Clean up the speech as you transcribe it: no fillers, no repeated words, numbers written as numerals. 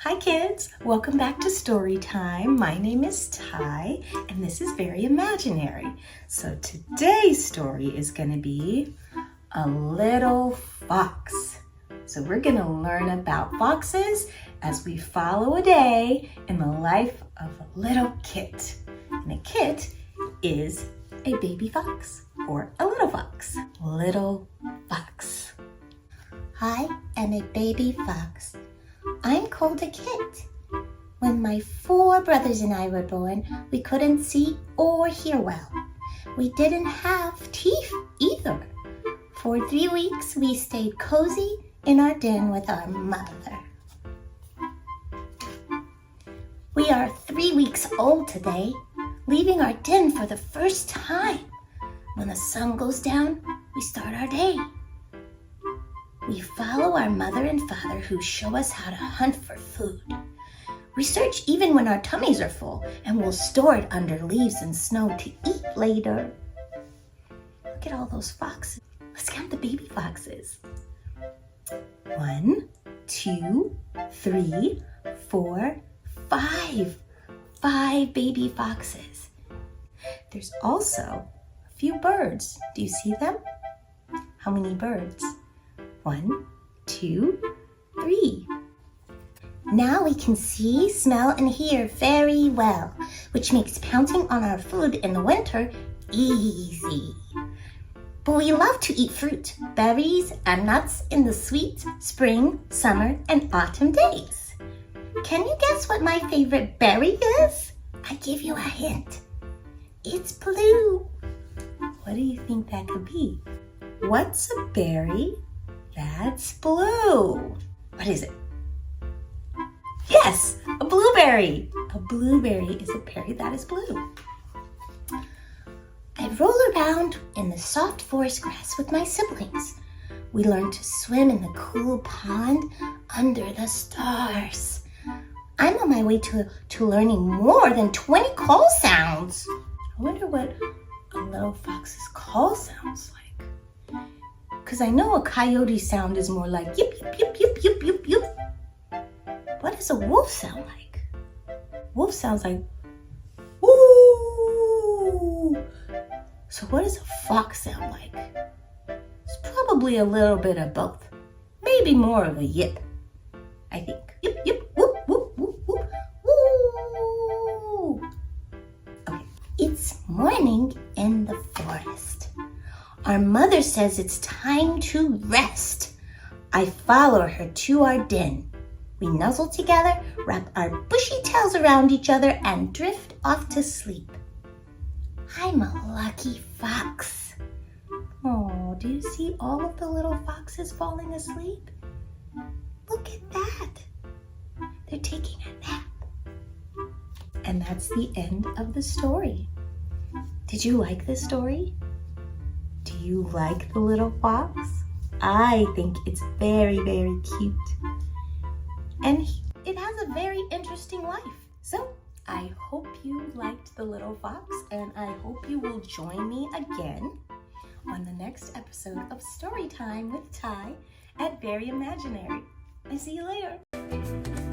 Hi kids, welcome back to Story Time. My name is Ty and this is Very Imaginary. So today's story is going to be A Little Fox. So we're going to learn about foxes as we follow a day in the life of a little kit. And a kit is a baby fox or a little fox. Little fox. Hi, I'm a baby fox. I'm called a kit. When my 4 brothers and I were born, we couldn't see or hear well. We didn't have teeth either. For 3 weeks, we stayed cozy in our den with our mother. We are 3 weeks old today, leaving our den for the first time. When the sun goes down, we start our day. We follow our mother and father who show us how to hunt for food. We search even when our tummies are full and we'll store it under leaves and snow to eat later. Look at all those foxes. Let's count the baby foxes. 1, 2, 3, 4, 5. 5 baby foxes. There's also a few birds. Do you see them? How many birds? 1, 2, 3. Now we can see, smell, and hear very well, which makes pouncing on our food in the winter easy. But we love to eat fruit, berries, and nuts in the sweet spring, summer, and autumn days. Can you guess what my favorite berry is? I give you a hint. It's blue. What do you think that could be? What's a berry that's blue? What is it? Yes, a blueberry. A blueberry is a berry that is blue. I roll around in the soft forest grass with my siblings. We learn to swim in the cool pond under the stars. I'm on my way to learning more than 20 call sounds. I wonder what a little fox's call sounds like. Because I know a coyote sound is more like yip, yip, yip, yip, yip, yip, yip. What does a wolf sound like? Wolf sounds like woo. So what does a fox sound like? It's probably a little bit of both. Maybe more of a yip, I think. Yip, yip, whoop, whoop, whoop, whoop, woo. Okay, it's morning in the forest. Our mother says it's time to rest. I follow her to our den. We nuzzle together, wrap our bushy tails around each other, and drift off to sleep. I'm a lucky fox. Oh, do you see all of the little foxes falling asleep? Look at that. They're taking a nap. And that's the end of the story. Did you like this story? Do you like the little fox? I think it's very, very cute. And it has a very interesting life. So I hope you liked the little fox, and I hope you will join me again on the next episode of Story Time with Ty at Very Imaginary. I see you later.